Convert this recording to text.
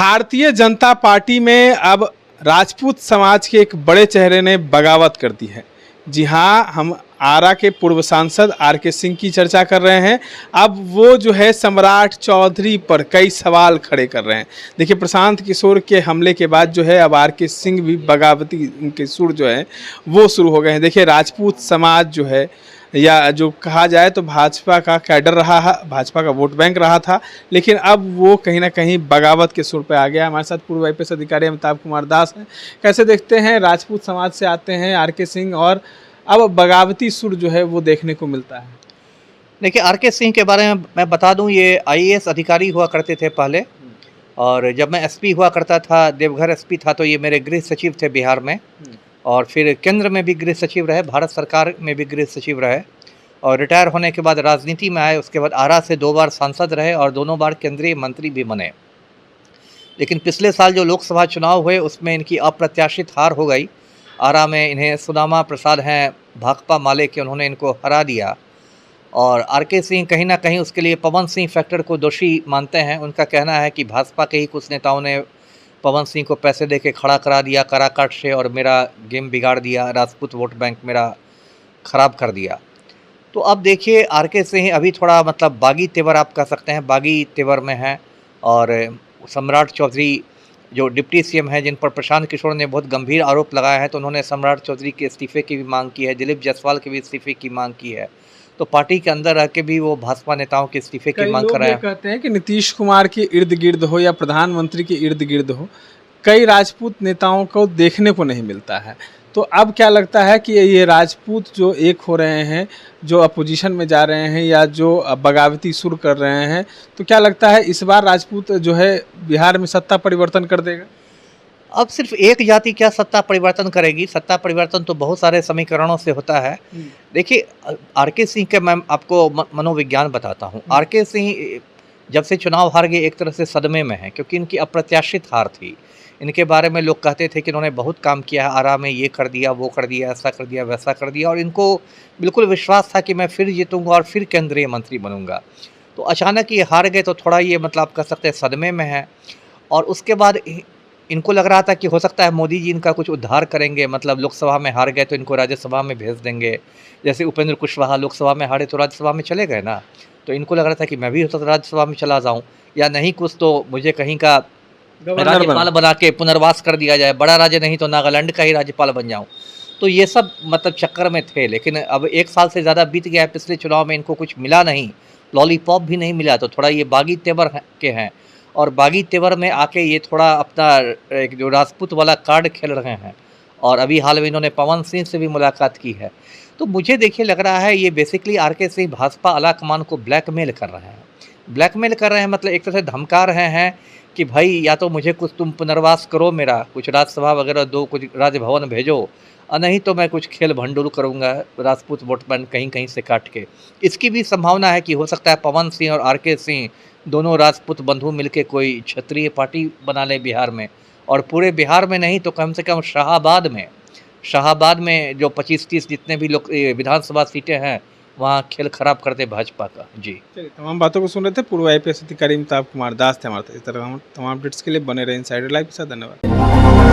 Bharatiya Janata party में अब राजपूत समाज के एक बड़े चेहरे ने बगावत कर दी है। जी हाँ, हम आरा के पूर्व सांसद आर.के. सिंह की चर्चा कर रहे हैं। अब वो जो है सम्राट चौधरी पर कई सवाल खड़े कर रहे हैं। देखिए, प्रशांत किशोर के हमले के बाद जो है अब आर.के. सिंह भी बगावती उनके सुर जो है वो शुरू हो गए हैं। देखिए, राजपूत समाज जो है या जो कहा जाए तो भाजपा का कैडर रहा है, भाजपा का वोट बैंक रहा था, लेकिन अब वो कहीं ना कहीं बगावत के सुर पे आ गया। हमारे साथ पूर्व आईपीएस अधिकारी अमिताभ कुमार दास हैं। कैसे देखते हैं, राजपूत समाज से आते हैं आर.के. सिंह और अब बगावती सुर जो है वो देखने को मिलता है। देखिए, आर.के. सिंह के बारे में मैं बता दूं, ये आईएएस अधिकारी हुआ करते थे पहले, और जब मैं एसपी हुआ करता था, देवघर एसपी था, तो ये मेरे गृह सचिव थे बिहार में, और फिर केंद्र में भी गृह सचिव रहे, भारत सरकार में भी गृह सचिव रहे, और रिटायर होने के बाद राजनीति में आए। उसके बाद आरा से 2 बार सांसद रहे और दोनों बार केंद्रीय मंत्री भी बने। लेकिन पिछले साल जो लोकसभा चुनाव हुए उसमें इनकी अप्रत्याशित हार हो गई। आरा में इन्हें सुदामा प्रसाद हैं भाकपा माले के, उन्होंने इनको हरा दिया, और आर.के. सिंह कहीं ना कहीं उसके लिए पवन सिंह फैक्टर को दोषी मानते हैं। उनका कहना है कि भाजपा के ही कुछ नेताओं ने पवन सिंह को पैसे देके खड़ा करा दिया काराकाट से, और मेरा गेम बिगाड़ दिया, राजपूत वोट बैंक मेरा ख़राब कर दिया। तो अब देखिए, आर.के. सिंह अभी थोड़ा मतलब बागी तेवर आप कह सकते हैं, बागी तेवर में है। और सम्राट चौधरी जो डिप्टी सीएम है, जिन पर प्रशांत किशोर ने बहुत गंभीर आरोप लगाया है, तो उन्होंने सम्राट चौधरी के इस्तीफे की भी मांग की है, दिलीप जायसवाल के भी इस्तीफे की मांग की है। तो पार्टी के अंदर रह के भी वो भाजपा नेताओं के इस्तीफे की मांग कर रहे हैं। कहते हैं कि नीतीश कुमार के इर्द गिर्द हो या प्रधानमंत्री के इर्द गिर्द हो, कई राजपूत नेताओं को देखने को नहीं मिलता है। तो अब क्या लगता है कि ये राजपूत जो एक हो रहे हैं, जो अपोजिशन में जा रहे हैं या जो बगावती सुर कर रहे हैं, तो क्या लगता है इस बार राजपूत जो है बिहार में सत्ता परिवर्तन कर देगा? अब सिर्फ एक जाति क्या सत्ता परिवर्तन करेगी? सत्ता परिवर्तन तो बहुत सारे समीकरणों से होता है। देखिए, आर.के. सिंह के मैं आपको मनोविज्ञान बताता हूँ। आर.के. सिंह जब से चुनाव हार गए एक तरह से सदमे में हैं, क्योंकि इनकी अप्रत्याशित हार थी। इनके बारे में लोग कहते थे कि इन्होंने बहुत काम किया है, आरा में ये कर दिया, वो कर दिया, ऐसा कर दिया, वैसा कर दिया, और इनको बिल्कुल विश्वास था कि मैं फिर जीतूंगा और फिर केंद्रीय मंत्री बनूंगा। तो अचानक ये हार गए, तो थोड़ा ये मतलब आप कह सकते हैं सदमे में है। और उसके बाद इनको लग रहा था कि हो सकता है मोदी जी इनका कुछ उद्धार करेंगे, मतलब लोकसभा में हार गए तो इनको राज्यसभा में भेज देंगे। जैसे उपेंद्र कुशवाहा लोकसभा में हारे तो राज्यसभा में चले गए ना, तो इनको लग रहा था कि मैं भी हो सकता राज्यसभा में चला जाऊं, या नहीं कुछ तो मुझे कहीं का राज्यपाल बना के पुनर्वास कर दिया जाए, बड़ा राज्य नहीं तो नागालैंड का ही राज्यपाल बन जाऊं। तो ये सब मतलब चक्कर में थे। लेकिन अब 1 साल से ज़्यादा बीत गया है, पिछले चुनाव में इनको कुछ मिला नहीं, लॉलीपॉप भी नहीं मिला, तो थोड़ा ये बागी तेवर के हैं, और बागी तेवर में आके ये थोड़ा अपना एक जो राजपूत वाला कार्ड खेल रहे हैं। और अभी हाल में इन्होंने पवन सिंह से भी मुलाकात की है। तो मुझे देखिए लग रहा है ये बेसिकली आर.के. सिंह भाजपा आलाकमान को ब्लैकमेल कर रहे हैं। ब्लैकमेल कर रहे हैं मतलब एक तरह से धमका रहे हैं कि भाई या तो मुझे कुछ तुम पुनर्वास करो, मेरा कुछ राज्यसभा वगैरह दो, कुछ राजभवन भेजो, और नहीं तो मैं कुछ खेल भंडूल करूंगा राजपूत वोट बैंक कहीं कहीं से काट के। इसकी भी संभावना है कि हो सकता है पवन सिंह और आर.के. सिंह दोनों राजपूत बंधु मिलके कोई क्षत्रिय पार्टी बना ले बिहार में, और पूरे बिहार में नहीं तो कम से कम शाहाबाद में जो 25-30 जितने भी लोग विधानसभा सीटें हैं, वहाँ खेल खराब कर दे भाजपा का। जी, तमाम बातों को सुन रहे थे पूर्व आईपीएस अधिकारी अमिताभ कुमार दास थे हमारे। इस तरह तमाम अपडेट्स के लिए बने रहे इनसाइडर लाइव के साथ। धन्यवाद।